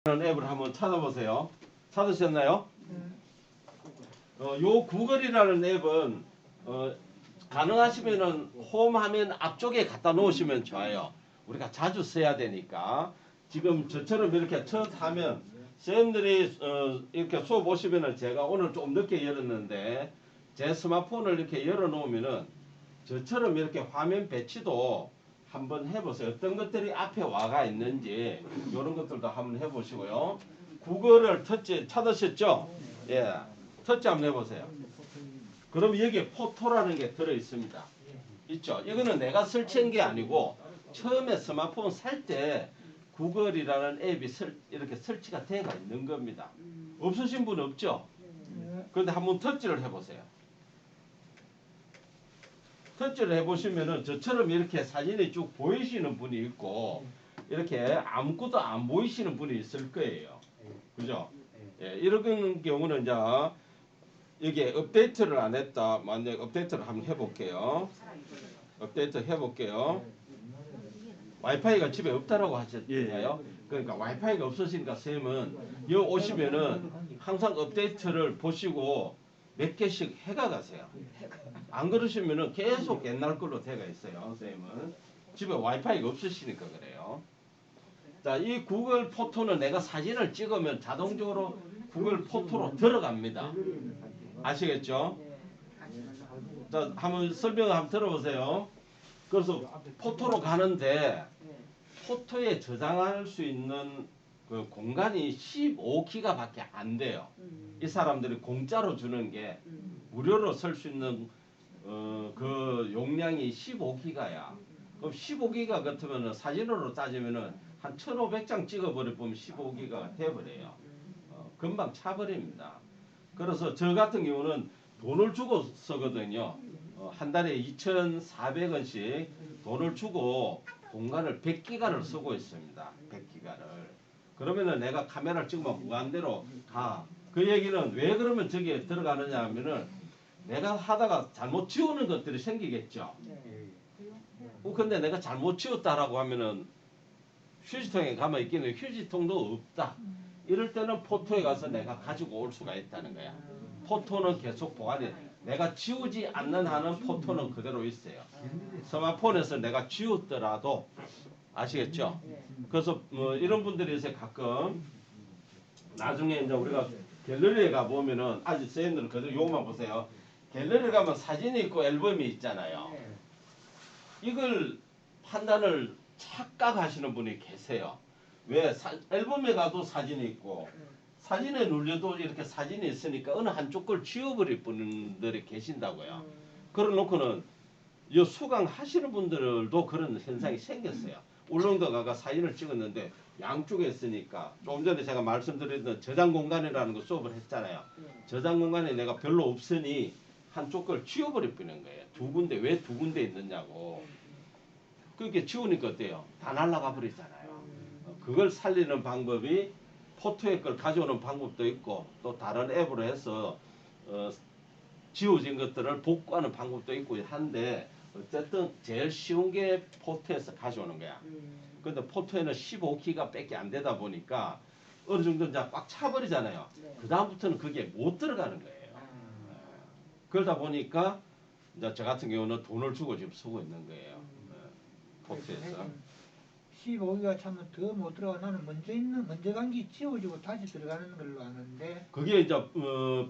앱을 한번 찾아보세요. 찾으셨나요? 요 구글이라는 앱은 가능하시면은 홈 화면 앞쪽에 갖다 놓으시면 좋아요. 우리가 자주 써야 되니까. 지금 저처럼 이렇게 첫 하면 쌤들이 이렇게 수업 보시면은 제가 오늘 좀 늦게 열었는데 제 스마트폰을 이렇게 열어 놓으면은 저처럼 이렇게 화면 배치도 한번 해보세요. 어떤 것들이 앞에 와가 있는지 이런 것들도 한번 해보시고요. 구글을 터치 찾으셨죠? 예, 터치 한번 해보세요. 그럼 여기에 포토라는 게 들어 있습니다. 있죠? 이거는 내가 설치한 게 아니고 처음에 스마트폰 살 때 구글이라는 앱이 이렇게 설치가 되어 있는 겁니다. 없으신 분 없죠? 그런데 한번 터치를 해보세요. 터치를 해보시면은 저처럼 이렇게 사진이 쭉 보이시는 분이 있고 이렇게 아무것도 안 보이시는 분이 있을 거예요. 그죠? 예, 이런 경우는 이제 여기에 업데이트를 안 했다. 만약 업데이트를 한번 해볼게요. 업데이트 해볼게요. 와이파이가 집에 없다라고 하셨나요? 그러니까 와이파이가 없으시니까 쌤은 여기 오시면은 항상 업데이트를 보시고 몇 개씩 해가 가세요. 안 그러시면은 계속 옛날 걸로 돼가 있어요. 쌤은 집에 와이파이가 없으시니까 그래요. 자, 이 구글 포토는 내가 사진을 찍으면 자동적으로 구글 포토로 들어갑니다. 아시겠죠? 자, 한번 설명을 한번 들어보세요. 그래서 포토로 가는데 포토에 저장할 수 있는 그 공간이 15기가밖에 안 돼요. 이 사람들이 공짜로 주는 게 무료로 쓸 수 있는 그 용량이 15기가야. 그럼 15기가 같으면 사진으로 따지면은 한 1500장 찍어버려 보면 15기가가 돼버려요. 금방 차버립니다. 그래서 저 같은 경우는 돈을 주고 쓰거든요. 한 달에 2,400원씩 돈을 주고 공간을 100기가를 쓰고 있습니다. 100기가를. 그러면은 내가 카메라를 찍으면 무한대로 가. 그 얘기는 왜 그러면 저기에 들어가느냐 하면은 내가 하다가 잘못 지우는 것들이 생기겠죠. 근데 내가 잘못 지웠다라고 하면은 휴지통에 가면 있기는 휴지통도 없다. 이럴 때는 포토에 가서 내가 가지고 올 수가 있다는 거야. 포토는 계속 보관해. 내가 지우지 않는 한은 포토는 그대로 있어요. 스마트폰에서 내가 지웠더라도 아시겠죠? 그래서 이런 분들이 이제 가끔 나중에 이제 우리가 갤러리에 가 보면은 아직 선생님들은 그대로 요것만 보세요. 갤러리에 가면 사진이 있고 앨범이 있잖아요. 이걸 판단을 착각하시는 분이 계세요. 왜? 앨범에 가도 사진이 있고 사진에 눌려도 이렇게 사진이 있으니까 어느 한쪽 걸 지워버릴 분들이 계신다고요. 그러놓고는 이 수강하시는 분들도 그런 현상이 생겼어요. 울릉도 가가 사진을 찍었는데 양쪽에 있으니까 좀 전에 제가 말씀드렸던 저장 공간이라는 거 수업을 했잖아요. 저장 공간에 내가 별로 없으니 한쪽 걸 지워버려 버리는 거예요. 두 군데 왜 두 군데 있느냐고. 그렇게 지우니까 어때요? 다 날아가 버리잖아요. 그걸 살리는 방법이 포토의 걸 가져오는 방법도 있고 또 다른 앱으로 해서 지워진 것들을 복구하는 방법도 있고 한데 어쨌든 제일 쉬운 게 포토에서 가져오는 거야. 근데 포토에는 15기가 밖에 안 되다 보니까 어느 정도 이제 꽉 차버리잖아요. 그 다음부터는 그게 못 들어가는 거예요. 그러다 보니까 이제 저 같은 경우는 돈을 주고 지금 쓰고 있는 거예요. 포토에서. 15기가 차면 더 못 들어가. 나는 먼저 간 게 지워지고 다시 들어가는 걸로 아는데. 그게 이제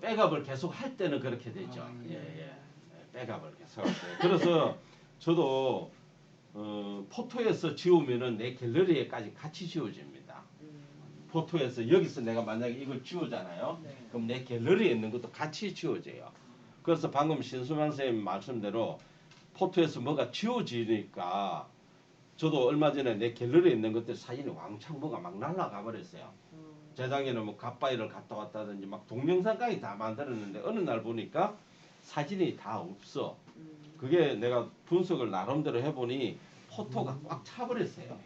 백업을 계속 할 때는 그렇게 되죠. 예. 백업을 계속 할 때. 그래서 저도 포토에서 지우면은 내 갤러리에까지 같이 지워집니다. 포토에서 여기서 내가 만약에 이걸 지우잖아요. 그럼 내 갤러리에 있는 것도 같이 지워져요. 그래서 방금 신수만 선생님 말씀대로 포토에서 뭐가 지워지니까 저도 얼마 전에 내 갤러리에 있는 것들 사진이 왕창 뭐가 막 날아가 버렸어요. 재작년에 뭐 갓바위를 갔다 왔다든지 막 동영상까지 다 만들었는데 어느 날 보니까 사진이 다 없어. 그게 내가 분석을 나름대로 해보니 포토가 꽉 차버렸어요.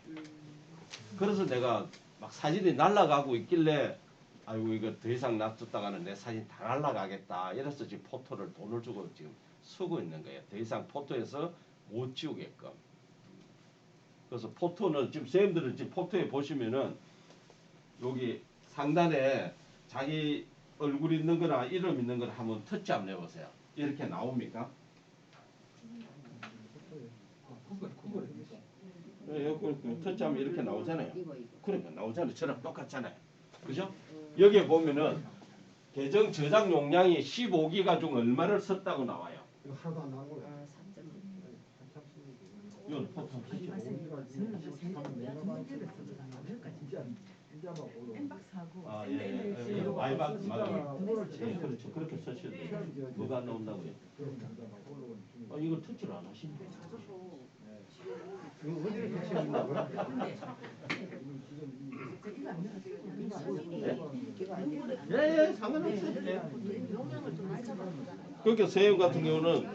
그래서 내가 막 사진이 날아가고 있길래 아이고 이거 더 이상 놔뒀다가는 내 사진 다 날아가겠다. 이래서 지금 포토를 돈을 주고 지금 쓰고 있는 거예요. 더 이상 포토에서 못 지우게끔. 그래서 포토는 지금 선생님들은 지금 포토에 보시면은 여기 상단에 자기 얼굴 있는 거나 이름 있는 걸 한번 터치 한번 해보세요. 이렇게 나옵니까? 터치하면 이렇게 나오잖아요. 그러니까 나오잖아요. 저랑 똑같잖아요. 그죠? 여기에 보면은 계정 저장 용량이 15기가 중 얼마를 썼다고 나와요. 이거 하나도 안 나온 거야. 이건 포토. 아, 예. 와이박 예, 그렇죠. 그렇게 쓰셔도 돼요. 뭐가 안 나온다고요? 아, 이걸 터치를 안 하시네. 이거 어디를 터치하는 거야? 예, 상관없어요. 예. 그러니까 세형 같은 경우는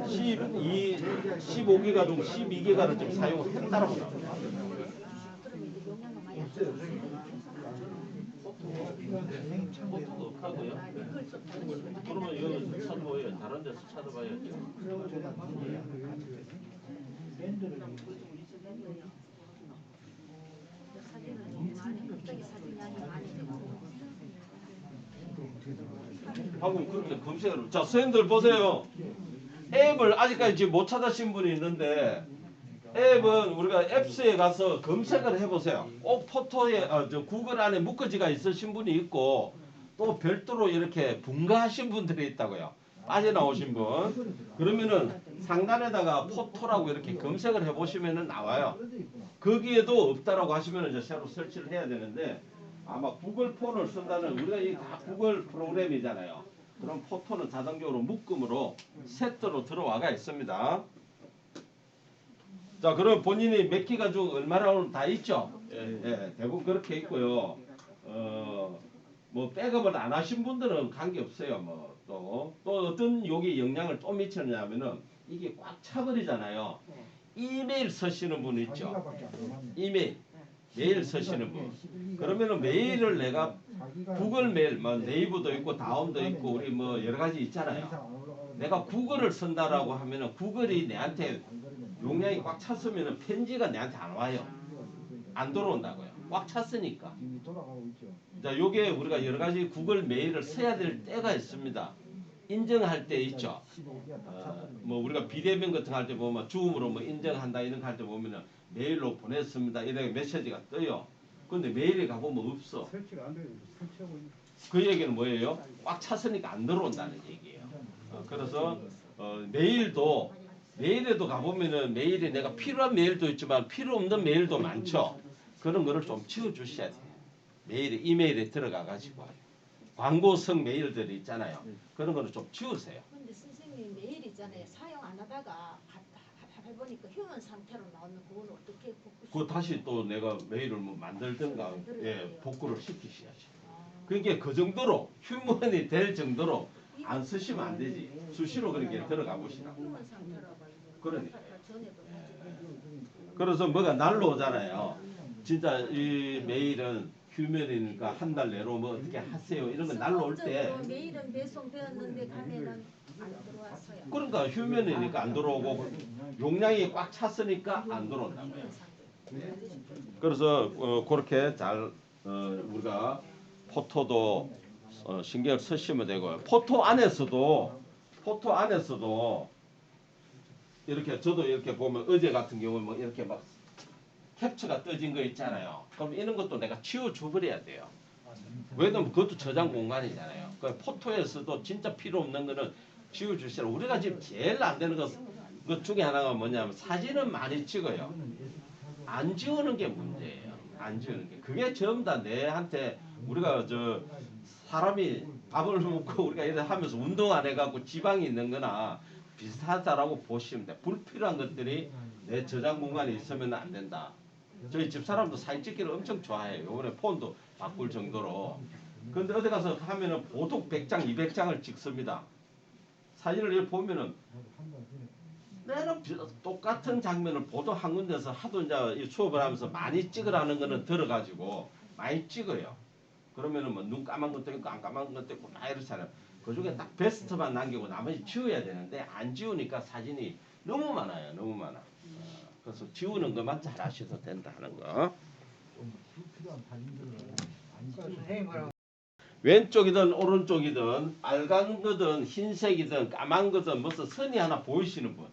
15기가 중 12기가를 좀 사용했다라고 나옵니다. 선생님 참고요. 포토도 없다고요? 그러면 이거 찾아봐요. 다른 데서 찾아봐야죠. 밴드를 방금 그렇게 검색을. 자, 선생님들 보세요. 앱을 아직까지 지금 못 찾으신 분이 있는데 앱은 우리가 앱스에 가서 검색을 해보세요. 꼭 포토에 저 구글 안에 묶어지가 있으신 분이 있고 또 별도로 이렇게 분가하신 분들이 있다고요. 빠져나오신 분. 그러면은 상단에다가 포토라고 이렇게 검색을 해보시면은 나와요. 거기에도 없다라고 하시면 이제 새로 설치를 해야 되는데 아마 구글 폰을 쓴다는 우리가 이 다 구글 프로그램이잖아요. 그럼 포토는 자동적으로 묶음으로 세트로 들어와가 있습니다. 자, 그럼 본인이 몇 기가 중 얼마라고 다 있죠? 예, 대부분 그렇게 있고요. 뭐 백업을 안 하신 분들은 관계 없어요. 뭐 또 어떤 여기 영향을 또 미치느냐면은 이게 꽉 차버리잖아요. 이메일 쓰시는 분 있죠? 이메일 메일 쓰시는 분. 그러면은 메일을 내가 구글 메일, 뭐 네이버도 있고 다음도 있고 우리 뭐 여러 가지 있잖아요. 내가 구글을 쓴다라고 하면은 구글이 내한테 용량이 꽉 찼으면은 편지가 내한테 안 와요. 안 들어온다고요. 꽉 찼으니까. 자, 요게 우리가 여러 가지 구글 메일을 써야 될 때가 있습니다. 인정할 때 있죠. 뭐 우리가 비대면 같은 거 할 때 보면 줌으로 뭐 인정한다 이런 거 할 때 보면은 메일로 보냈습니다. 이렇게 메시지가 떠요. 근데 메일에 가보면 없어. 설치가 안 돼요. 설치하고 있는. 그 얘기는 뭐예요? 꽉 찼으니까 안 들어온다는 얘기예요. 그래서 메일에도 가보면은 메일이 내가 필요한 메일도 있지만 필요 없는 메일도 많죠. 그런 거를 좀 치워주셔야 돼요. 이메일에 들어가 가지고 광고성 메일들이 있잖아요. 그런 거는 좀 치우세요. 근데 선생님 메일 있잖아요. 사용 안 하다가 해보니까 휴먼 상태로 나오면 그건 어떻게 복구? 그거 다시 또 내가 메일을 뭐 만들든가 복구를 시키셔야지. 그러니까 그 정도로 휴먼이 될 정도로 안 쓰시면 안 되지. 수시로 그렇게 들어가 보시라. 휴먼 상태로 그러니까. 전에도 그래서 뭐가 날라오잖아요. 진짜 이 메일은 휴면이니까 한 달 내로 뭐 어떻게 하세요. 이런 거 날라올 때. 메일은 배송되었는데 가면은 안 들어왔어요. 그러니까 휴면이니까 안 들어오고 용량이 꽉 찼으니까 안 들어온다고요. 그래서 그렇게 잘 우리가 포토도 신경을 쓰시면 되고요. 포토 안에서도 이렇게 저도 이렇게 보면 어제 같은 경우는 뭐 이렇게 막 캡처가 떠진 거 있잖아요. 그럼 이런 것도 내가 치워줘버려야 돼요. 왜냐면 그것도 저장 공간이잖아요. 그 포토에서도 진짜 필요 없는 거는 지워주시라. 우리가 지금 제일 안 되는 것 중에 하나가 뭐냐면 사진은 많이 찍어요. 안 지우는 게 문제예요. 안 지우는 게. 그게 전부 다 내한테 우리가 사람이 밥을 먹고 우리가 이래 하면서 운동 안 해갖고 지방이 있는 거나 비슷하다라고 보시면 돼. 불필요한 것들이 내 저장 공간에 있으면 안 된다. 저희 집사람도 사진 찍기를 엄청 좋아해요. 요번에 폰도 바꿀 정도로. 근데 어디 가서 하면은 보통 100장, 200장을 찍습니다. 사진을 이렇게 보면은 내가 똑같은 장면을 보통 한 군데서 하도 이제 수업을 하면서 많이 찍으라는 거는 들어가지고 많이 찍어요. 그러면은 뭐 눈 까만 것도 있고 안 까만 것도 있고 다 이렇잖아요. 그 중에 딱 베스트만 남기고 나머지 지워야 되는데 안 지우니까 사진이 너무 많아요. 너무 많아. 그래서 지우는 것만 잘 하셔도 된다 하는 거. 좀 필요한 사진들을 많이 그 찍어. 선생님 뭐라고 왼쪽이든 오른쪽이든 빨간 거든 흰색이든 까만 거든 무슨 선이 하나 보이시는 분?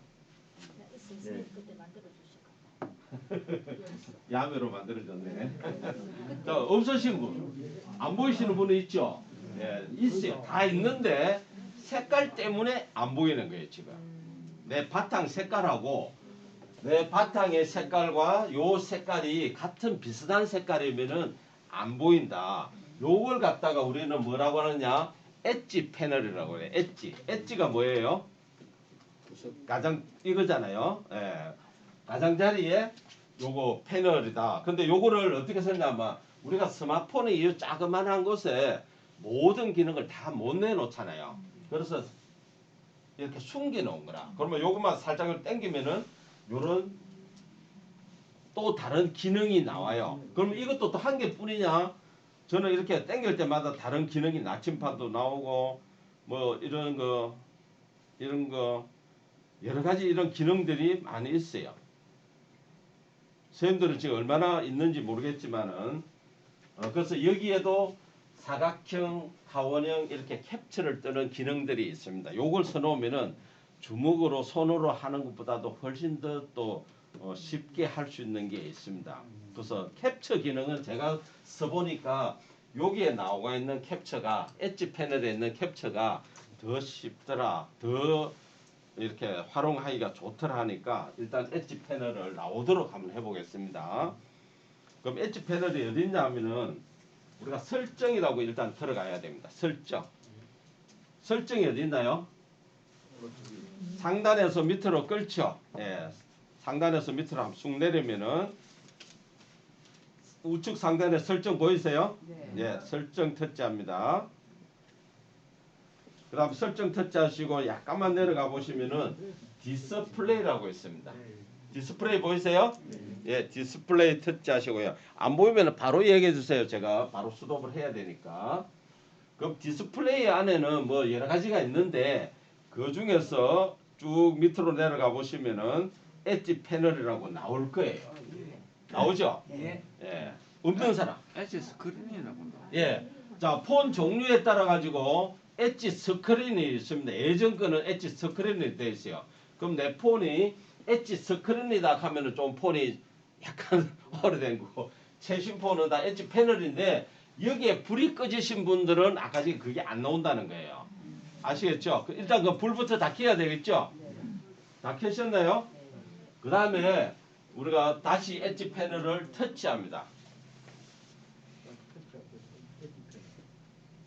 선생님 그때 만들어 주실까? 야매로 만들어졌네. 자, 없으신 분, 안 보이시는 분이 있죠? 예, 있어요. 다 있는데 색깔 때문에 안 보이는 거예요 지금. 내 바탕 색깔하고 내 바탕의 색깔과 요 색깔이 같은 비슷한 색깔이면은 안 보인다. 요걸 갖다가 우리는 뭐라고 하느냐? 엣지 패널이라고 해요. 엣지. 엣지가 뭐예요? 가장 이거잖아요. 예. 가장자리에 요거 패널이다. 근데 요거를 어떻게 썼냐면 우리가 스마트폰의 이 자그만한 곳에 모든 기능을 다 못 내놓잖아요. 그래서 이렇게 숨겨 놓은 거라. 그러면 요것만 살짝 당기면은 요런 또 다른 기능이 나와요. 그러면 이것도 또 한 개뿐이냐? 저는 이렇게 당길 때마다 다른 기능이 나침판도 나오고 뭐 이런 거 여러 가지 이런 기능들이 많이 있어요. 선생님들은 지금 얼마나 있는지 모르겠지만은 그래서 여기에도 사각형, 타원형 이렇게 캡처를 뜨는 기능들이 있습니다. 요걸 써놓으면은 주먹으로 손으로 하는 것보다도 훨씬 더 또 쉽게 할 수 있는 게 있습니다. 그래서 캡처 기능은 제가 써보니까 여기에 나와 있는 캡처가 엣지 패널에 있는 캡처가 더 쉽더라. 더 이렇게 활용하기가 좋더라 하니까 일단 엣지 패널을 나오도록 한번 해보겠습니다. 그럼 엣지 패널이 어디 있냐면은 우리가 설정이라고 일단 들어가야 됩니다. 설정. 설정이 어디 있나요? 상단에서 밑으로 끌죠. 예. 상단에서 밑으로 한번 쑥 내리면은 우측 상단에 설정 보이세요? 예. 설정 터치합니다. 그 다음 설정 터치하시고 약간만 내려가 보시면은 디스플레이라고 있습니다. 디스플레이 보이세요? 예, 디스플레이 터치하시고요. 안 보이면 바로 얘기해 주세요. 제가 바로 스톱을 해야 되니까. 그럼 디스플레이 안에는 뭐 여러 가지가 있는데 그 중에서 쭉 밑으로 내려가 보시면은 엣지 패널이라고 나올 거예요. 나오죠? 예. 예. 없는 사람. 엣지 스크린이라고 나. 예. 자, 폰 종류에 따라 가지고 엣지 스크린이 있습니다. 예전 거는 엣지 스크린이 되어 있어요. 그럼 내 폰이 엣지 스크린이다 하면은 좀 폰이 약간 오래된 거고 최신 폰은 다 엣지 패널인데 여기에 불이 꺼지신 분들은 아까 지금 그게 안 나온다는 거예요. 아시겠죠? 일단 그 불부터 다 켜야 되겠죠? 다 켜셨나요? 그 다음에 우리가 다시 엣지 패널을 터치합니다.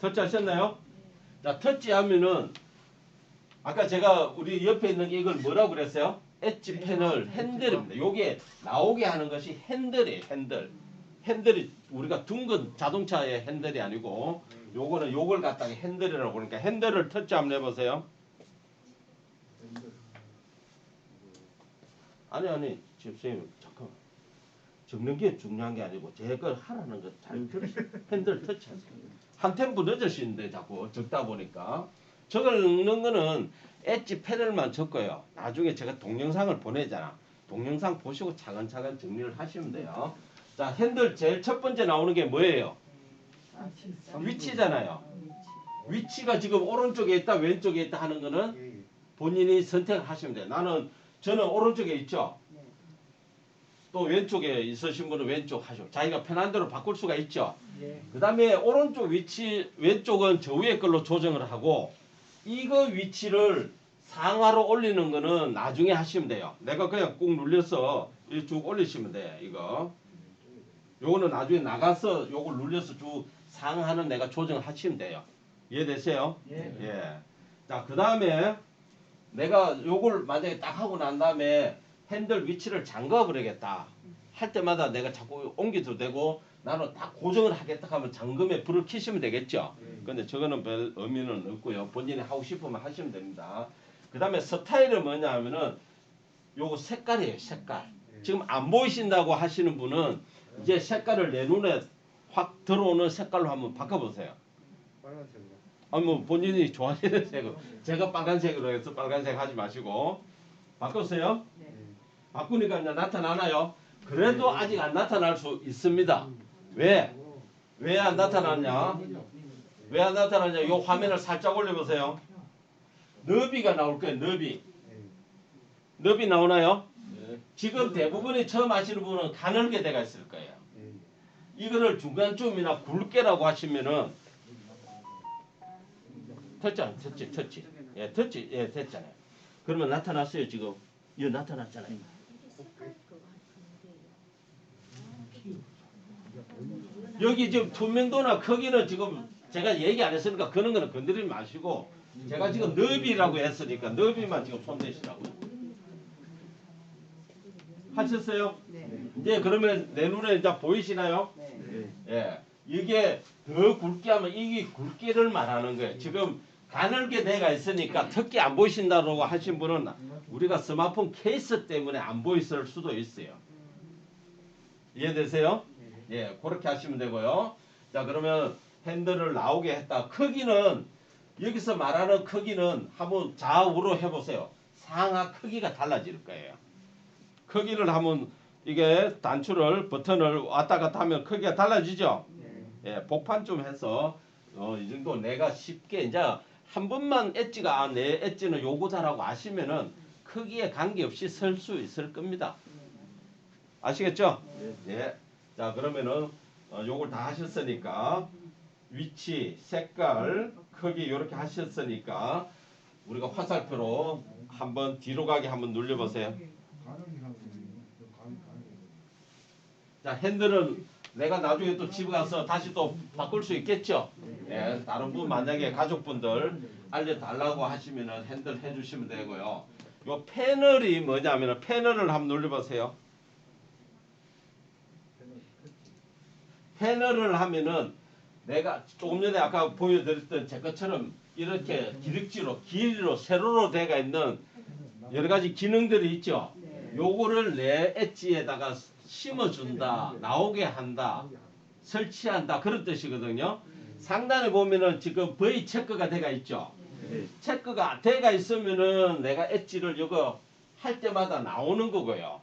터치하셨나요? 자, 터치하면은 아까 제가 우리 옆에 있는 게 이걸 뭐라고 그랬어요? 엣지 패널 핸들입니다. 요게 나오게 하는 것이 핸들이에요. 핸들. 핸들이 우리가 둥근 자동차의 핸들이 아니고 요거는 요걸 갖다가 핸들이라고 그러니까 핸들을 터치 한번 해보세요. 아니 선생님 잠깐만 적는 게 중요한 게 아니고 제 걸 하라는 거 잘 들으세요. 핸들 터치하세요. 한 템포 늦으시는데 자꾸 적다 보니까 적는 거는 엣지 패널만 적고요. 나중에 제가 동영상을 보내잖아. 동영상 보시고 차근차근 정리를 하시면 돼요. 자, 핸들 제일 첫 번째 나오는 게 뭐예요? 위치잖아요. 위치가 지금 오른쪽에 있다 왼쪽에 있다 하는 거는 본인이 선택하시면 돼요. 저는 오른쪽에 있죠. 또 왼쪽에 있으신 분은 왼쪽 하시고 자기가 편한 대로 바꿀 수가 있죠. 예. 그 다음에 오른쪽 위치 왼쪽은 저 위에 걸로 조정을 하고 이거 위치를 상하로 올리는 거는 나중에 하시면 돼요. 내가 그냥 꾹 눌려서 쭉 올리시면 돼요. 이거 요거는 나중에 나가서 요걸 눌려서 쭉 상하는 내가 조정하시면 돼요. 이해되세요? 예. 예. 자, 그 다음에 내가 요걸 만약에 딱 하고 난 다음에 핸들 위치를 잠가 버리겠다 할 때마다 내가 자꾸 옮겨도 되고 나는 딱 고정을 하겠다 하면 잠금에 불을 켜시면 되겠죠. 근데 저거는 별 의미는 없고요. 본인이 하고 싶으면 하시면 됩니다. 그 다음에 스타일은 뭐냐 하면은 요거 색깔이에요. 색깔. 지금 안 보이신다고 하시는 분은 이제 색깔을 내 눈에 확 들어오는 색깔로 한번 바꿔보세요. 빨간색으로. 아니 뭐 본인이 좋아하시는 색으로. 제가 빨간색으로 해서 빨간색 하지 마시고 바꿨어요. 바꾸니까 이제 나타나나요? 그래도 아직 안 나타날 수 있습니다. 왜? 왜 안 나타났냐? 왜 안 나타나냐? 이 화면을 살짝 올려보세요. 너비가 나올 거예요. 너비. 너비 나오나요? 지금 대부분이 처음 하시는 분은 가늘게 돼가 있을 거예요. 이거를 중간쯤이나 굵게라고 하시면은 됐잖아요. 됐지. 예, 됐지. 예, 됐잖아요. 그러면 나타났어요. 지금. 이거 나타났잖아요. 이게 색깔 그거 하는데 여기 지금 투명도나 크기는 지금 제가 얘기 안 했으니까 그런 거는 건드리지 마시고 제가 지금 너비라고 했으니까 너비만 지금 손대시라고요. 하셨어요? 이제 그러면 내 눈에 이제 보이시나요? 예. 이게 더 굵게 하면 이게 굵기를 말하는 거예요. 지금 가늘게 돼가 있으니까 특히 안 보이신다고 하신 분은 우리가 스마트폰 케이스 때문에 안 보였을 수도 있어요. 이해되세요? 예, 그렇게 하시면 되고요. 자, 그러면 핸들을 나오게 했다. 크기는 여기서 말하는 크기는 한번 좌우로 해보세요. 상하 크기가 달라질 거예요. 크기를 한번 이게 단추를 버튼을 왔다 갔다 하면 크기가 달라지죠. 예, 복판 좀 해서 이 정도 내가 쉽게 이제 한 번만 엣지가 내 엣지는 요거다라고 아시면은 크기에 관계없이 설 수 있을 겁니다. 아시겠죠? 예. 자, 그러면은 요걸 다 하셨으니까 위치, 색깔, 크기 이렇게 하셨으니까 우리가 화살표로 한번 뒤로 가게 한번 눌려보세요. 자, 핸들은 내가 나중에 또 집에 가서 다시 또 바꿀 수 있겠죠? 예, 다른 분 만약에 가족분들 알려달라고 하시면은 핸들 해주시면 되고요. 요 패널이 뭐냐면은 패널을 한번 눌려보세요. 패널을 하면은 내가 조금 전에 아까 보여드렸던 제 것처럼 이렇게 기럭지로 길이로 세로로 돼가 있는 여러 가지 기능들이 있죠. 요거를 내 엣지에다가 심어준다, 나오게 한다, 설치한다 그런 뜻이거든요. 상단에 보면은 지금 V 체크가 돼가 있죠. 체크가 돼가 있으면은 내가 엣지를 이거 할 때마다 나오는 거고요.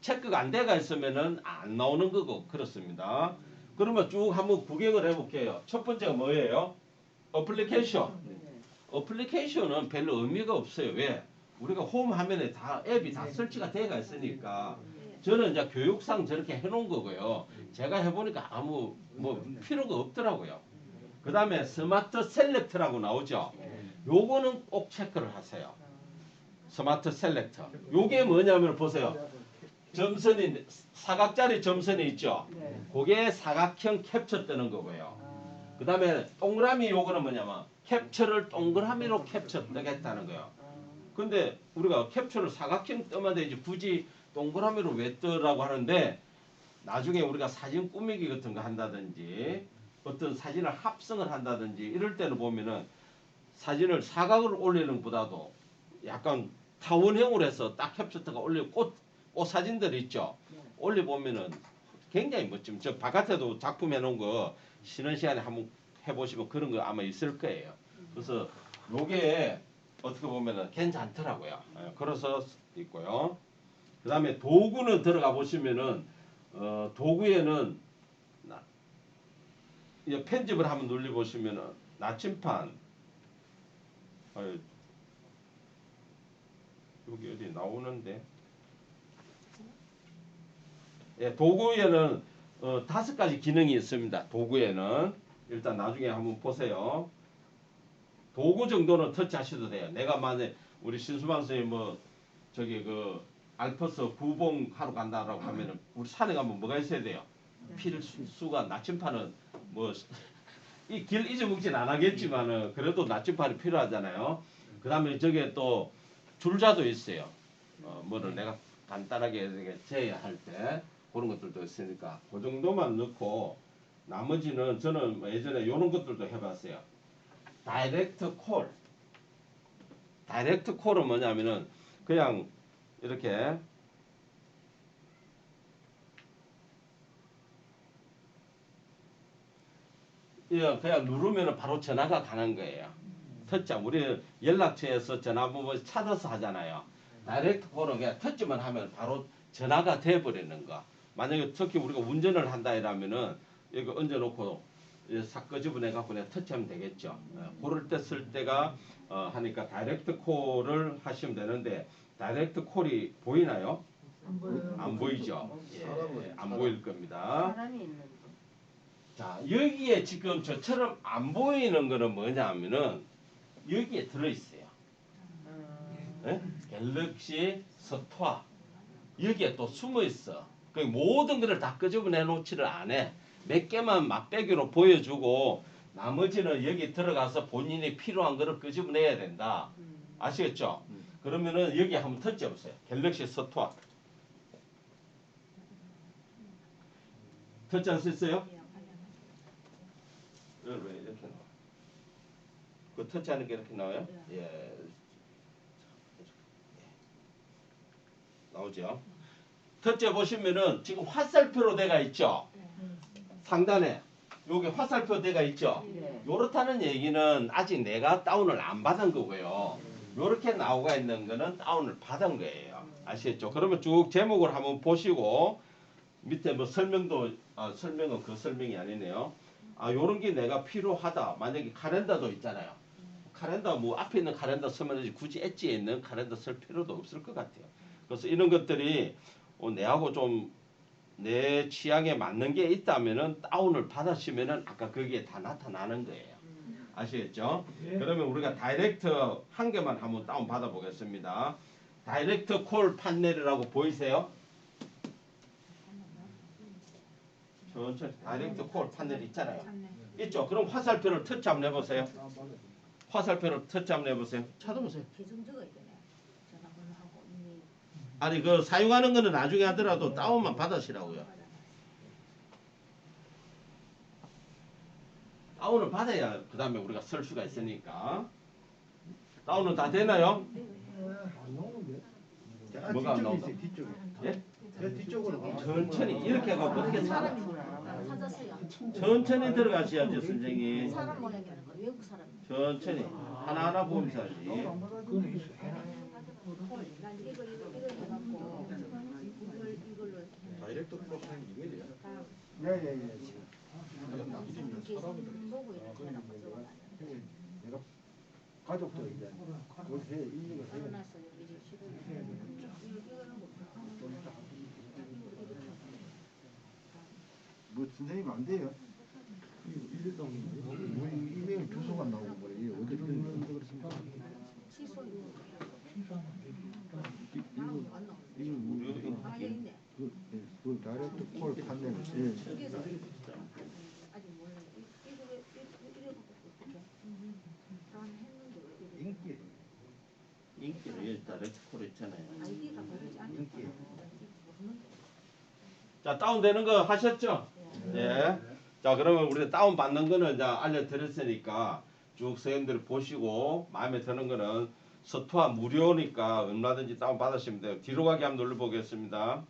체크가 안 돼가 있으면은 안 나오는 거고 그렇습니다. 그러면 쭉 한번 구경을 해볼게요. 첫 번째가 뭐예요? 어플리케이션. 어플리케이션은 별로 의미가 없어요. 왜? 우리가 홈 화면에 다 앱이 다 설치가 돼가 있으니까 저는 이제 교육상 저렇게 해놓은 거고요. 제가 해보니까 아무 뭐 필요가 없더라고요. 그 다음에 스마트 셀렉트라고 나오죠. 요거는 꼭 체크를 하세요. 스마트 셀렉터. 요게 뭐냐면 보세요. 점선이 사각짜리 점선이 있죠. 그게 사각형 캡처 뜨는 거고요. 그 다음에 동그라미 요거는 뭐냐면 캡처를 동그라미로 캡처 뜨겠다는 거예요. 근데 우리가 캡처를 사각형 뜨면 되지 굳이 동그라미로 왜 뜨라고 하는데 나중에 우리가 사진 꾸미기 같은 거 한다든지 어떤 사진을 합성을 한다든지 이럴 때는 보면은 사진을 사각으로 올리는 것보다도 약간 타원형으로 해서 딱 캡처가 올리고 꽃 사진들 있죠. 올려보면은 굉장히 멋짐. 저 바깥에도 작품 해놓은 거 쉬는 시간에 한번 해보시면 그런 거 아마 있을 거예요. 그래서 요게 어떻게 보면은 괜찮더라고요. 그래서 있고요. 그 다음에 도구는 들어가 보시면은 도구에는 편집을 한번 눌려 보시면은 나침판 여기 어디 나오는데 예, 도구에는 5가지 기능이 있습니다. 도구에는 일단 나중에 한번 보세요. 도구 정도는 터치하셔도 돼요. 내가 만약 우리 신수방 선생님 뭐 저기 그 알퍼스 구봉 하러 간다라고 하면은 우리 산에 가면 뭐가 있어야 돼요? 필수가 나침판은 뭐 이 길 잊어먹진 안 하겠지만은 그래도 나침판이 필요하잖아요. 그 다음에 저게 또 줄자도 있어요. 뭐를 내가 간단하게 이렇게 재야 할 때 그런 것들도 있으니까 그 정도만 넣고 나머지는 저는 뭐 예전에 이런 것들도 해봤어요. 다이렉트 콜. 다이렉트 콜은 뭐냐면은 그냥 이렇게 그냥 누르면은 바로 전화가 가는 거예요. 터치. 우리 연락처에서 전화번호 찾아서 하잖아요. 다이렉트 콜은 그냥 터치만 하면 바로 전화가 돼버리는 거. 만약에 특히 우리가 운전을 한다 이러면은 여기 얹어놓고 싹 끄집어내 갖고 내가 터치하면 되겠죠. 그럴 때 쓸 때가 하니까 다이렉트 콜을 하시면 되는데 다이렉트 콜이 보이나요? 안 보여요. 안 보이죠. 예, 안 보일 겁니다. 사람이 있는 자, 여기에 지금 저처럼 안 보이는 거는 뭐냐 하면은 여기에 들어있어요. 예? 갤럭시 스토어. 여기에 또 숨어 있어. 그 모든 것을 다 끄집어내 놓지를 않아. 몇 개만 맛배기로 보여주고 나머지는 여기 들어가서 본인이 필요한 거를 끄집어내야 된다. 아시겠죠? 그러면은 여기 한번 터치 해보세요. 갤럭시 스토어. 터치 안 썼어요? 왜 이렇게 나와? 그 터치하는 게 이렇게 나와요? 예. 나오죠? 터치해 보시면은 지금 화살표로 돼가 있죠? 상단에 여기 화살표 돼가 있죠? 네. 요렇다는 얘기는 아직 내가 다운을 안 받은 거고요. 요렇게 나오가 있는 거는 다운을 받은 거예요. 아시겠죠? 그러면 쭉 제목을 한번 보시고 밑에 뭐 설명도 설명은 그 설명이 아니네요. 요런 게 내가 필요하다. 만약에 카렌다도 있잖아요. 카렌다 뭐 앞에 있는 카렌다 쓰면 되지 굳이 엣지에 있는 카렌다 쓸 필요도 없을 것 같아요. 그래서 이런 것들이 내하고 좀 내 취향에 맞는 게 있다면은 다운을 받으시면은 아까 거기에 다 나타나는 거예요. 아시겠죠? 예. 그러면 우리가 다이렉트 한 개만 한번 다운 받아 보겠습니다. 다이렉트 콜 판넬이라고 보이세요? 천천히 다이렉트 콜 판넬 있잖아요. 있죠? 그럼 화살표를 터치 한번 해보세요. 화살표를 터치 한번 해보세요. 찾아보세요. 계정 적어야 되네. 전화번호하고 이메일. 아니 그 사용하는 거는 나중에 하더라도 다운만 받으시라고요. 다운을 받아야 그 다음에 우리가 쓸 수가 있으니까. 다운은 다 되나요? 안 나오는데? 뭐가 안 뒤쪽에 나온다? 있어요, 뒤쪽에. 예? 제 뒤쪽으로. 천천히 이렇게 하고 어떻게 살아? 찾았어요. 천천히 들어가셔야죠 선생님. 사람 모양이라는 거 외국 사람. 천천히 하나하나 보면서 하지. 그거는 있어. 난 이거 해갖고 이걸로 다이렉트 플러스는 이거예요. 다 예예예. 계정 보고 이렇게 해놓고 적어놨는데 내가 가족도 이제 요새 인식을 해야 써놨어요. 이제 지금 이거는 못 뭐 선생님 안 돼요? 뭐 이메일 주소가 나오고 그래. 이게 어디 있는데 그렇습니까? 취소 이거 이거 안 나와. 이거 뭐 아 여기 있네. 그 다이렉트 콜 판넬. 예. 여기서 아직 몰라. 이거 왜 이래갖고 어떻게? 다 했는데 왜 이래? 인기. 인기를 여기 다이렉트 콜 있잖아요. 아이디가 모르지 않을까? 인기. 모르는데. 자 다운되는 거 하셨죠? 예. 자 그러면 우리가 다운 받는 거는 이제 알려드렸으니까 쭉 선생님들 보시고 마음에 드는 거는 스토어 무료니까 얼마든지 다운 받으시면 돼요. 뒤로 가기 한번 눌러보겠습니다.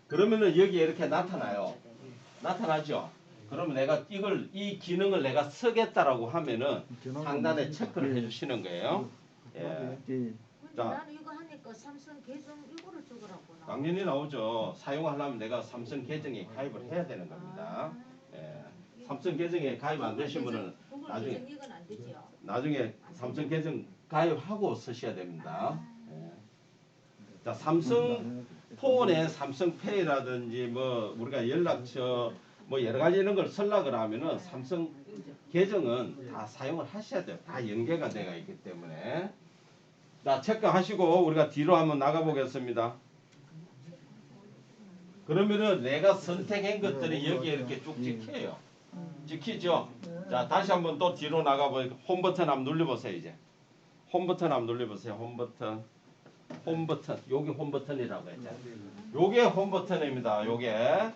그러면은 여기에 이렇게 나타나요. 나타나죠? 그러면 내가 이 기능을 내가 쓰겠다라고 하면은 상단에 체크를 해주시는 거예요. 예. 예. 근데 자. 나는 이거 하니까 삼성 계정 이거를 적으라고 나. 당연히 나오죠. 사용하려면 내가 삼성 계정에 가입을 해야 되는 겁니다. 예. 삼성 계정에 가입 안 되신 분은 구글 나중에 계정 이건 안 되죠. 나중에 삼성 계정 가입하고 쓰셔야 됩니다. 예. 자, 삼성 폰에 삼성페이라든지 뭐 우리가 연락처 뭐 여러 가지 이런 걸 쓰려 그러면은 삼성 계정은 다 사용을 하셔야 돼요. 다 연계가 되어 있기 때문에. 자, 체크하시고 우리가 뒤로 한번 나가 보겠습니다. 그러면은 내가 선택한 것들이 여기에 이렇게 쭉 찍혀요. 찍히죠? 자, 다시 한번 또 뒤로 나가보니까 홈 버튼 한번 눌러보세요, 이제. 홈 버튼 한번 눌러보세요, 홈 버튼. 홈 버튼. 요게 홈 버튼이라고 했잖아요. 요게 홈 버튼입니다, 요게.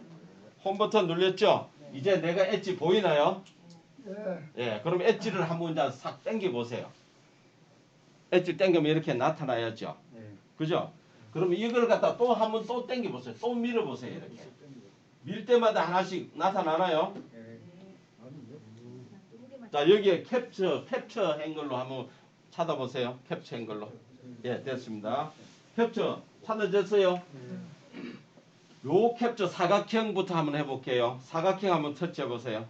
홈 버튼 눌렸죠? 이제 내가 엣지 보이나요? 예. 예, 그럼 엣지를 한번 이제 싹 당겨 보세요. 엣지 당기면 이렇게 나타나야죠. 그죠? 그러면 이걸 갖다 또 한번 또 당겨 보세요. 또 밀어 보세요, 이렇게. 밀 때마다 하나씩 나타나나요? 자, 여기에 캡처 한 걸로 한번 찾아보세요. 캡처 한 걸로. 예, 됐습니다. 캡처 찾아졌어요? 요 캡처 사각형부터 한번 해볼게요. 사각형 한번 터치해 보세요.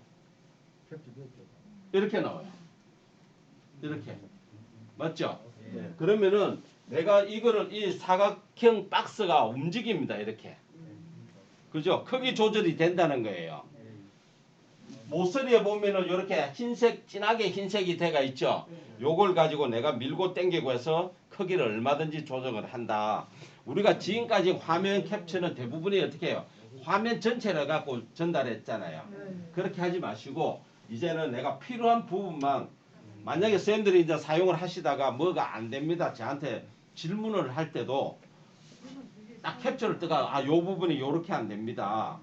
이렇게 나와요. 이렇게. 맞죠? 네. 그러면은 내가 이거를 이 사각형 박스가 움직입니다. 이렇게. 그죠? 크기 조절이 된다는 거예요. 모서리에 보면은 이렇게 흰색, 진하게 흰색이 돼가 있죠? 요걸 가지고 내가 밀고 당기고 해서 크기를 얼마든지 조정을 한다. 우리가 지금까지 화면 캡처는 대부분이 어떻게 해요? 화면 전체를 갖고 전달했잖아요. 그렇게 하지 마시고 이제는 내가 필요한 부분만, 만약에 선생님들이 이제 사용을 하시다가 뭐가 안 됩니다. 저한테 질문을 할 때도 딱 캡처를 뜨가, 아, 요 부분이 요렇게 안 됩니다.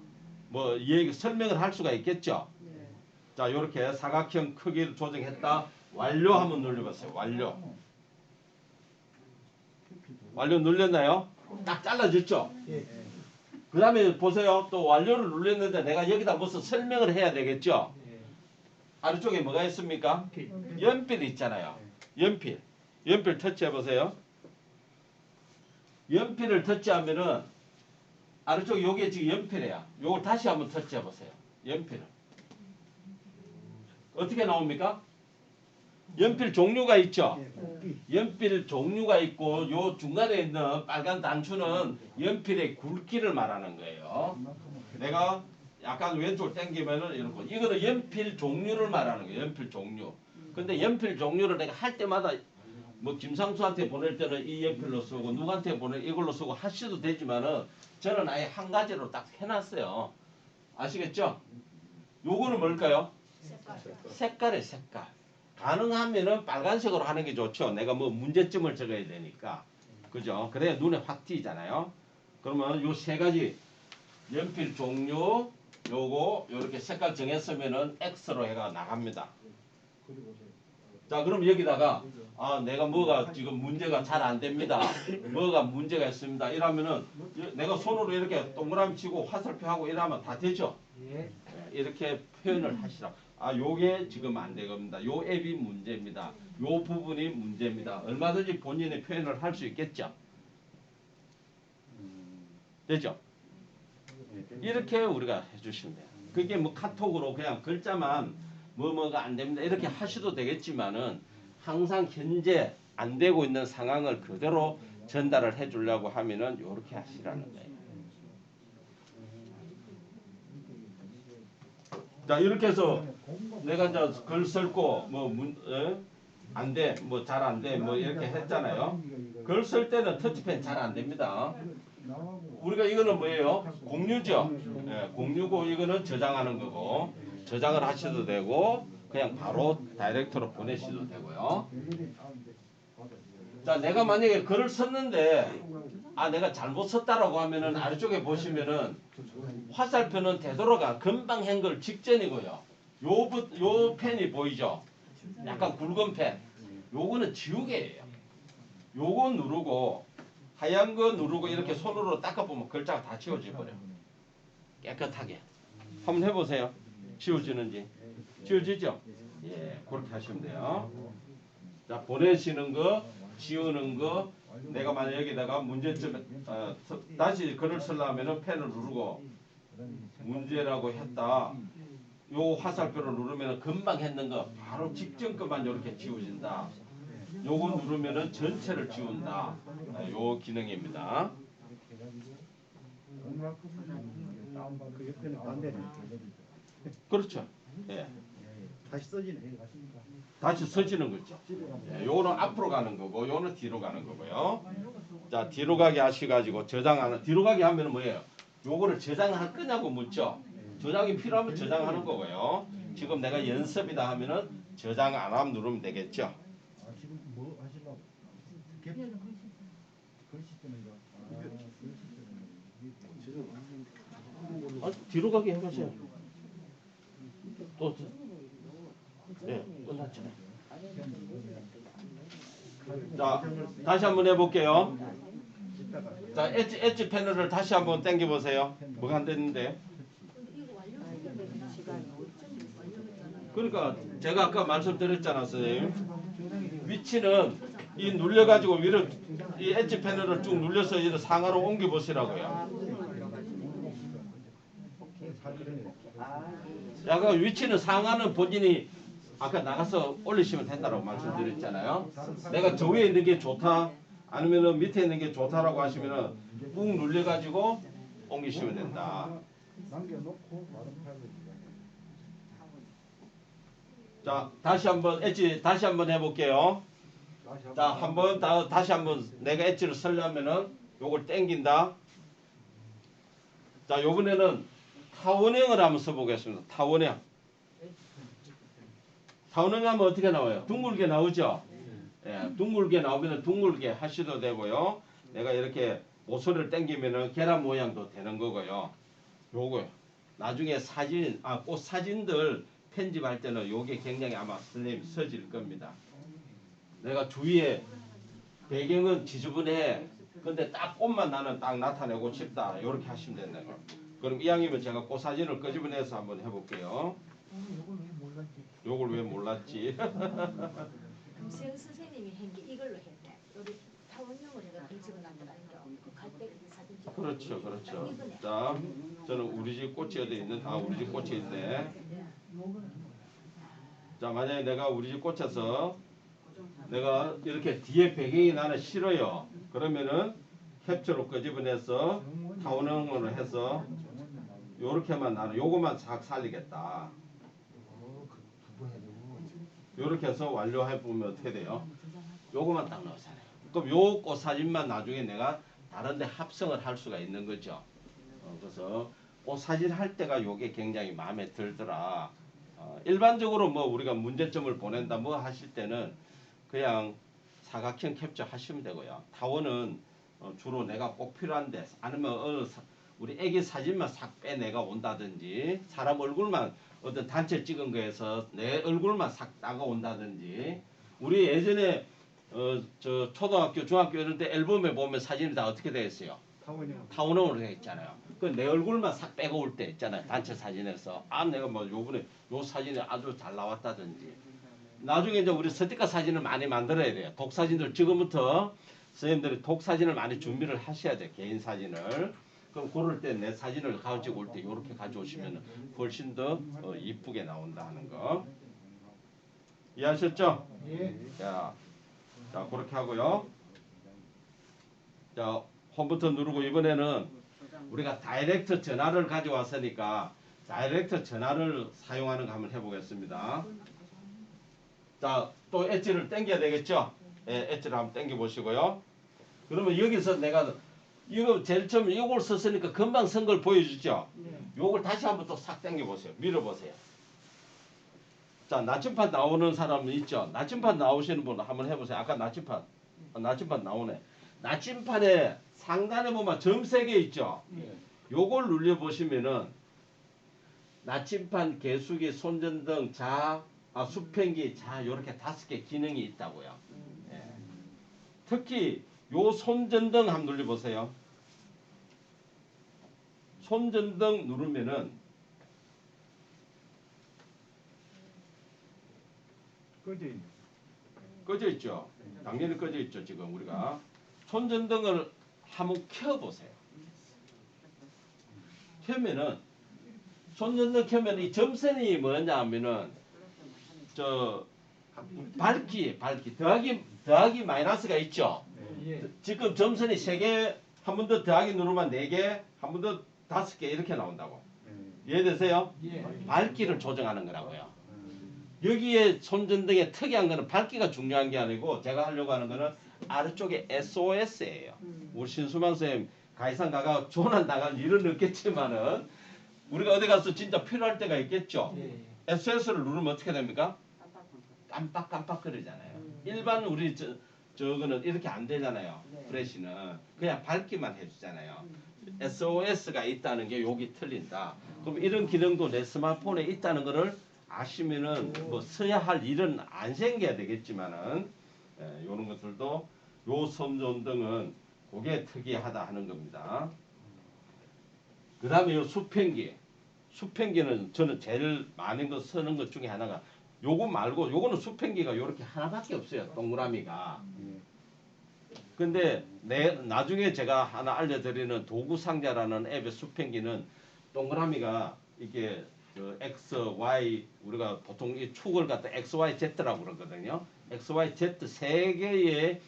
뭐 얘기 설명을 할 수가 있겠죠. 자, 요렇게 사각형 크기를 조정했다. 완료 한번 눌러보세요. 완료. 완료 눌렸나요? 딱 잘라졌죠? 예. 그 다음에 보세요. 또 완료를 눌렸는데 내가 여기다 무슨 설명을 해야 되겠죠? 아래쪽에 뭐가 있습니까? 연필 있잖아요. 연필. 연필 터치해 보세요. 연필을 터치하면은 아래쪽 요게 지금 연필이야. 요걸 다시 한번 터치해 보세요. 연필을. 어떻게 나옵니까? 연필 종류가 있죠. 연필 종류가 있고 요 중간에 있는 빨간 단추는 연필의 굵기를 말하는 거예요. 내가 약간 왼쪽 당기면은 이렇게, 이거는 연필 종류를 말하는 거예요. 연필 종류. 근데 연필 종류를 내가 할 때마다 뭐 김상수한테 보낼 때는 이 연필로 쓰고 누구한테 보낼 이걸로 쓰고 하셔도 되지만은 저는 아예 한 가지로 딱 해놨어요. 아시겠죠? 요거는 뭘까요? 색깔의 색깔. 가능하면은 빨간색으로 하는 게 좋죠. 내가 뭐 문제점을 적어야 되니까. 그죠? 그래야 눈에 확 띄잖아요. 그러면 요 세 가지 연필 종류 요거 요렇게 색깔 정했으면은 X로 해가 나갑니다. 자, 그럼 여기다가 아, 내가 뭐가 지금 문제가 잘 안 됩니다. 뭐가 문제가 있습니다. 이러면은 내가 손으로 이렇게 동그라미 치고 화살표 하고 이러면 다 되죠. 예. 이렇게 표현을 하시라. 아, 요게 지금 안 되겁니다. 요 앱이 문제입니다. 요 부분이 문제입니다. 얼마든지 본인의 표현을 할 수 있겠죠. 되죠? 이렇게 우리가 해주시면 돼요. 그게 뭐 카톡으로 그냥 글자만 뭐가 안 됩니다. 이렇게 하셔도 되겠지만은 항상 현재 안 되고 있는 상황을 그대로 전달을 해주려고 하면은 요렇게 하시라는 거예요. 자, 이렇게 해서 내가 이제 글 쓸고 안 돼, 뭐 잘 안 돼, 뭐 이렇게 했잖아요. 글 쓸 때는 터치펜 잘 안 됩니다. 우리가 이거는 뭐예요? 공유죠. 예, 공유고 이거는 저장하는 거고 저장을 하셔도 되고 그냥 바로 다이렉트로 보내셔도 되고요. 자, 내가 만약에 글을 썼는데 아, 내가 잘못 썼다라고 하면은 아래쪽에 보시면은 화살표는 되돌아가 금방 한 걸 직전이고요. 요 펜이 보이죠? 약간 굵은 펜. 요거는 지우개예요. 요거 누르고 하얀 거 누르고 이렇게 손으로 닦아보면 글자가 다 지워져 버려. 깨끗하게. 한번 해보세요. 지워지는지. 지워지죠? 예, 그렇게 하시면 돼요. 자, 보내시는 거, 지우는 거. 내가 만약 여기다가 문제점 다시 글을 쓰려면은 펜을 누르고 문제라고 했다. 요 화살표를 누르면은 금방 했는 거 바로 직전 것만 이렇게 지워진다. 요거 누르면은 전체를 지운다. 요 기능입니다. 그 옆에는 반대네. 그렇죠. 예. 다시 써지네. 다시 서지는 거죠. 예, 요거는 앞으로 가는 거고, 요거는 뒤로 가는 거고요. 자, 뒤로 가게 하셔가지고 저장하는, 뒤로 가게 하면은 뭐예요? 요거를 저장할 거냐고 묻죠. 저장이 필요하면 저장하는 거고요. 지금 내가 연습이다 하면은 저장 안 하면 누르면 되겠죠. 아, 지금 뭐 하시려고? 글씨 쓰는 거. 뒤로 가게 해보세요. 또, 네, 끝났잖아요. 자, 다시 한번 해볼게요. 자, 엣지 패널을 다시 한번 당겨 보세요. 뭐가 안 됐는데? 그러니까 제가 아까 말씀드렸잖아요, 선생님. 위치는 이 눌려가지고 위로 이 엣지 패널을 쭉 눌려서 이 상하로 옮겨 보시라고요. 약간 위치는 상하는 본인이 아까 나가서 올리시면 된다고 말씀드렸잖아요. 내가 저 위에 있는 게 좋다 아니면은 밑에 있는 게 좋다라고 하시면은 꾹 눌려가지고 옮기시면 된다. 남겨놓고 다른 파일을 자 다시 한번 엣지 다시 한번 해볼게요. 자 한번 다시 한번 내가 엣지를 쓰려면은 요걸 땡긴다. 자 요번에는 타원형을 한번 써보겠습니다. 타원형. 타원형 하면 어떻게 나와요? 둥글게 나오죠? 예, 둥글게 나오면 둥글게 하셔도 되고요. 내가 이렇게 모서리를 당기면은 계란 모양도 되는 거고요. 요거요. 나중에 사진, 꽃 사진들 편집할 때는 요게 굉장히 아마 선생님 써질 겁니다. 내가 주위에 배경은 지저분해. 근데 딱 꽃만 나는 딱 나타내고 싶다. 요렇게 하시면 된다. 그럼 이왕이면 제가 꽃 사진을 끄집어내서 한번 해볼게요. 요걸 왜 몰랐지? 요걸 왜 몰랐지? 금세영 선생님이 한 게 이걸로 했대. 여기 타원형을 해가 걸쳐놨더라니까. 그 갈대기 사진 찍어. 그렇죠, 그렇죠. 자, 저는 우리 집 꽃이 어디 있는? 우리 집 꽃이 있네. 자, 만약에 내가 우리 집 꽃에서 내가 이렇게 뒤에 배경이 나는 싫어요. 그러면은 캡처로 끄집어내서 타원형으로 해서 요렇게만 나는 요것만 싹 살리겠다. 요렇게 해서 완료해 보면 어떻게 돼요? 요것만 딱 넣으세요. 그럼 요 꽃 사진만 나중에 내가 다른데 합성을 할 수가 있는 거죠. 그래서 꽃 사진 할 때가 요게 굉장히 마음에 들더라. 일반적으로 뭐 우리가 문제점을 보낸다 뭐 하실 때는 그냥 사각형 캡처 하시면 되고요. 타원은 주로 내가 꼭 필요한데 아니면 우리 애기 사진만 싹 빼내가 온다든지 사람 얼굴만 어떤 단체 찍은 거에서 내 얼굴만 싹 따가 온다든지 우리 예전에 저 초등학교 중학교 이럴 때 앨범에 보면 사진이 다 어떻게 되어 있어요? 타원형으로 되어 있잖아요. 그 내 얼굴만 싹 빼고 올 때 있잖아요. 단체 사진에서 내가 뭐 요번에 요 사진이 아주 잘 나왔다든지 나중에 이제 우리 스티커 사진을 많이 만들어야 돼요. 독사진들 지금부터 선생님들이 독사진을 많이 준비를 하셔야 돼요. 개인 사진을. 그럼 고를 때 내 사진을 가지고 올 때 이렇게 가져오시면 훨씬 더 이쁘게 나온다 하는 거. 이해하셨죠? 예. 자, 그렇게 하고요. 자, 홈부터 누르고 이번에는 우리가 다이렉트 전화를 가져왔으니까 다이렉트 전화를 사용하는 거 한번 해보겠습니다. 자, 또 엣지를 당겨야 되겠죠? 예, 엣지를 한번 당겨 보시고요. 그러면 여기서 내가 이거 제일 처음에 이걸 썼으니까 금방 쓴 걸 보여주죠? 요걸 다시 한번 또 싹 당겨 보세요. 밀어보세요. 자, 나침반 나오는 사람은 있죠? 나침반 나오시는 분 한번 해보세요. 아까 나침반 나오네. 나침반에 상단에 보면 점 3개 있죠? 요걸 눌려보시면은 나침반, 개수기, 손전등, 수평기, 요렇게 5개 기능이 있다고요. 예. 특히 요 손전등 한번 눌려보세요. 손전등 누르면은 꺼져 있죠. 당연히 꺼져 있죠. 지금 우리가 손전등을 한번 켜보세요. 켜면은 손전등 켜면 이 점선이 뭐냐 하면은 밝기 더하기 마이너스가 있죠. 예. 지금 점선이 3개 한 번 더 더하기 누르면 4개 한 번 더 5개 이렇게 나온다고. 이해되세요? 예. 밝기를 조정하는 거라고요. 여기에 손전등의 특이한 거는 밝기가 중요한 게 아니고 제가 하려고 하는 거는 아래쪽에 SOS예요. 우리 신수만 선생님 가이상 가가 조난 당할 일은 없겠지만은 우리가 어디 가서 진짜 필요할 때가 있겠죠. 예. SOS를 누르면 어떻게 됩니까? 깜빡깜빡거리잖아요. 일반 우리 저거는 이렇게 안 되잖아요. 프레시는 그냥 밝기만 해주잖아요. SOS가 있다는 게 여기 틀린다. 그럼 이런 기능도 내 스마트폰에 있다는 거를 아시면은 뭐 써야 할 일은 안 생겨야 되겠지만은 이런 것들도 요 손전등은 그게 특이하다 하는 겁니다. 그 다음에 요 수평기는 저는 제일 많은 거 쓰는 것 중에 하나가 요거 말고 요거는 수평기가 요렇게 하나밖에 없어요. 동그라미가. 근데 나중에 제가 하나 알려드리는 도구상자라는 앱의 수평기는 동그라미가 이게 그 X, Y 우리가 보통 이 축을 갖다 X, Y, Z라고 그러거든요. X, Y, Z 세 개의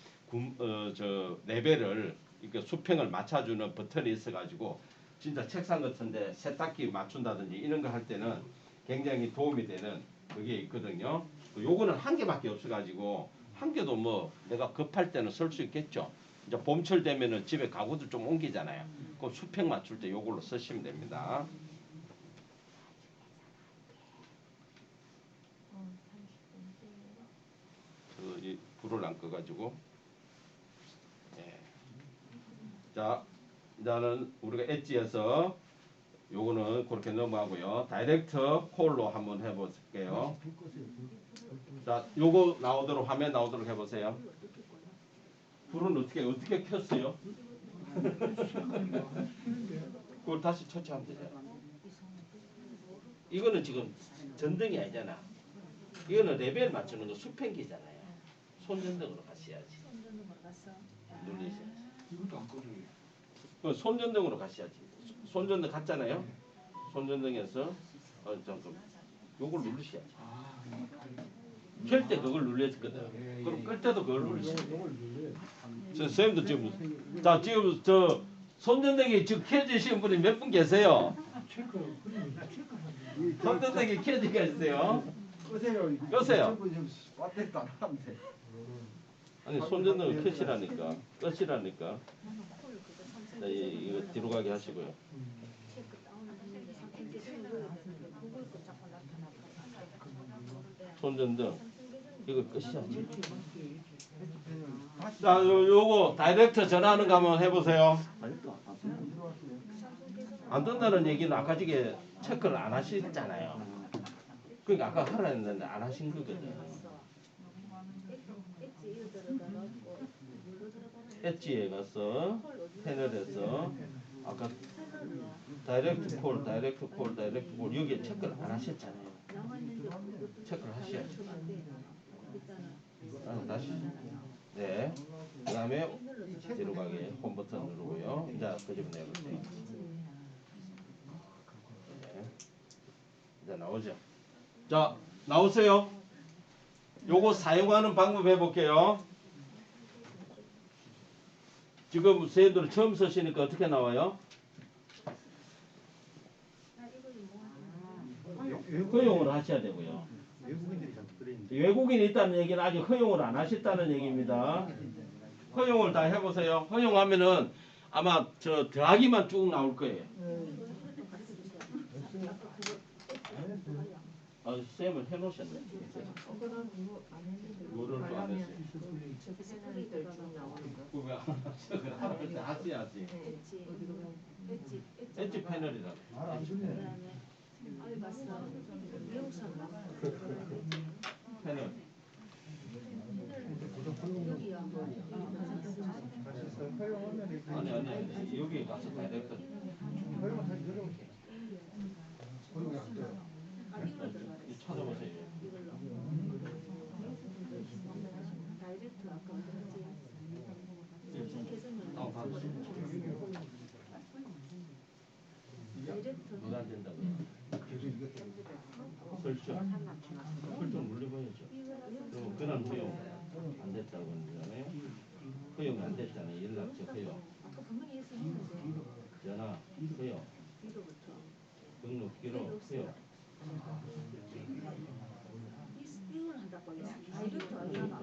저 레벨을 이렇게 수평을 맞춰주는 버튼이 있어가지고 진짜 책상 같은데 세탁기 맞춘다든지 이런 거 할 때는 굉장히 도움이 되는 그게 있거든요. 요거는 한 개밖에 없어가지고 한 개도 뭐 내가 급할 때는 쓸 수 있겠죠. 이제 봄철 되면은 집에 가구들 좀 옮기잖아요. 그럼 수평 맞출 때 요걸로 쓰시면 됩니다. 이 불을 안 꺼가지고. 예. 자, 이제는 우리가 엣지에서 요거는 그렇게 넘어가고요. 다이렉트 콜로 한번 해볼게요. 자, 요거 나오도록 화면 나오도록 해보세요. 불은 어떻게 켰어요? 그걸 다시 처치하면 되잖아. 이거는 지금 전등이 아니잖아. 이거는 레벨 맞추는 거 수평기잖아요. 손전등으로 가셔야지. 손전등으로 갔어. 눌리셔야지. 이것도 안 꺼져요. 그 손전등으로 가셔야지. 손전등 갔잖아요. 손전등에서 잠깐 요걸 누르셔야지. 켤 때 그걸 눌렸거든. 그럼 끌 때도 그걸 누르셔야지. 선생님도 지금 지금 저 손전등이 지금 켜지신 분이 몇 분 계세요? 손전등이 켜지게 있어요. 끄세요. 끄세요. 배터리도 안 하는데. 아니 손전등을 켜시라니까. 끄시라니까. 자, 이거 뒤로 가게 하시고요. 체크 다운했는데 삼성 계정을 넣어야 되는데 그걸 또 자꾸 나타나고. 손전등 이거 끄셔야지. 자, 요거 다이렉트 전화하는 거 한번 해보세요. 안 된다는 얘기는 아까 저게 체크를 안 하셨잖아요. 그러니까 아까 하라 했는데 안 하신 거거든. 엣지에 가서 패널에서 아까 다이렉트 콜 여기에 체크를 안 하셨잖아요. 체크를 하셔야죠. 다시. 네. 그 다음에 뒤로 가게 홈 버튼 누르고요. 이제 끄집어내보세요. 네. 이제 나오죠. 자, 나오세요. 요거 사용하는 방법 해볼게요. 지금 선생님들 처음 쓰시니까 어떻게 나와요? 허용을 하셔야 되고요. 외국인들이 자꾸 들어있는데. 외국인이 있다는 얘기는 아직 허용을 안 하셨다는 얘기입니다. 허용을 다 해보세요. 허용하면은 아마 저 더하기만 쭉 나올 거예요. 쌤을 해놓으셨네. 뭐를 또 안 했어요? 그거 할아버지 하셔야지. 엣지 패널이라고. 말안 듣네. 패널. 아니 여기 가서 다이렉트. 찾아보세요. 다이렉트 아까 누가 안 된다고? 설정 눌러봐야죠. 그럼 그날 허용 안 됐다고 하는데 허용이 안 됐잖아요. 연락처 허용. 아까 분명히 했었는데 전화 허용. 등록 기록 허용. 이걸 한다고 해요. 다이렉트 아니잖아.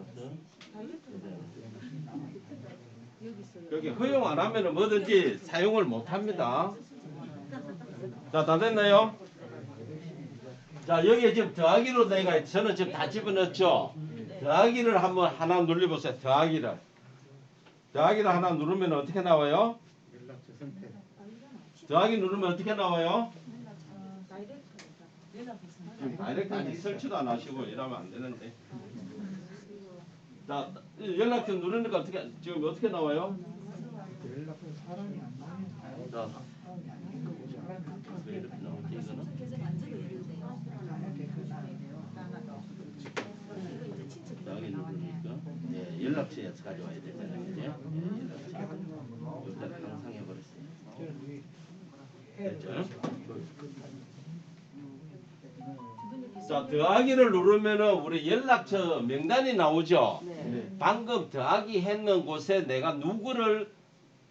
여기 허용 안 하면은 뭐든지 사용을 못 합니다. 자, 다 됐나요? 자, 여기에 지금 더하기로 내가 저는 지금 다 집어넣었죠. 더하기를 한번 하나 눌러보세요. 더하기를 하나 누르면 어떻게 나와요? 연락처 선택. 더하기 누르면 어떻게 나와요? 다이렉트 아직 설치도 안 하시고 이러면 안 되는데. 자, 연락처 누르니까 어떻게 지금 어떻게 나와요? 자, 왜 이렇게 나오지 이거는? 더하기 누르니까 연락처에서 가져와야 되잖아요. 이제 연락처 여기다 항상 해버렸어요. 됐죠? 자, 더하기를 누르면은 우리 연락처 명단이 나오죠. 네. 방금 더하기 했는 곳에 내가 누구를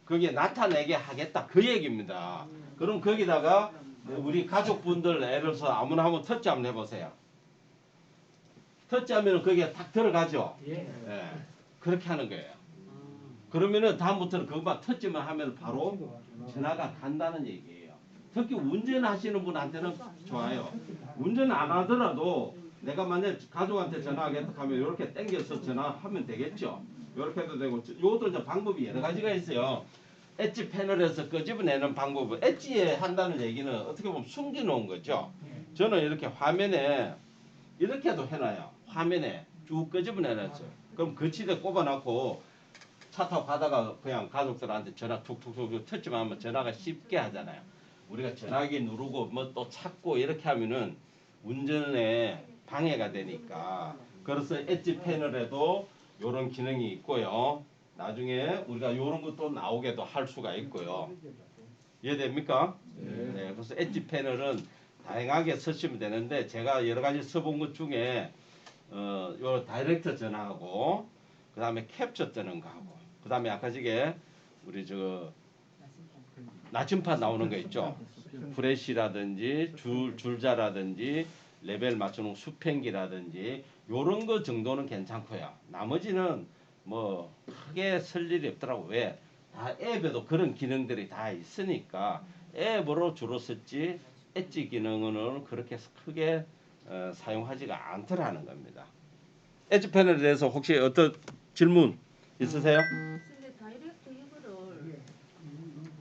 거기에 나타내게 하겠다 그 얘기입니다. 그럼 거기다가 우리 가족분들 예를 들어서 아무나 한번 터치 한번 해보세요. 터치하면 거기에 탁 들어가죠. 예. 예, 그렇게 하는 거예요. 그러면은 다음부터는 그것만 터치만 하면 바로 전화가 간다는 얘기예요. 특히 운전하시는 분한테는 좋아요. 운전 안 하더라도 내가 만약 가족한테 전화하겠다 하면 이렇게 당겨서 전화하면 되겠죠. 이렇게 해도 되고 이것도 이제 방법이 여러 가지가 있어요. 엣지 패널에서 끄집어내는 방법은 엣지에 한다는 얘기는 어떻게 보면 숨겨놓은 거죠. 저는 이렇게 화면에 이렇게도 해놔요. 화면에 쭉 끄집어내놨어요. 그럼 거치대 꼽아놓고 차 타고 가다가 그냥 가족들한테 전화 툭툭툭 터치만 하면 전화가 쉽게 하잖아요. 우리가 전화기 누르고 뭐 또 찾고 이렇게 하면은 운전에 방해가 되니까. 그래서 엣지 패널에도 이런 기능이 있고요. 나중에 우리가 이런 것도 나오게도 할 수가 있고요. 이해됩니까? 네. 그래서 엣지 패널은 다양하게 쓰시면 되는데 제가 여러 가지 써본 것 중에 요 다이렉트 전화하고 그 다음에 캡처 뜨는 거하고 그 다음에 아까 저게 우리 저 나침판 나오는 거 있죠. 프레시라든지 줄자라든지 레벨 맞추는 수평기라든지 요런 거 정도는 괜찮고요. 나머지는 뭐 크게 쓸 일이 없더라고. 왜? 다 앱에도 그런 기능들이 다 있으니까 앱으로 주로 썼지 엣지 기능은 그렇게 크게 사용하지가 않더라는 겁니다. 엣지 패널에 대해서 혹시 어떤 질문 있으세요?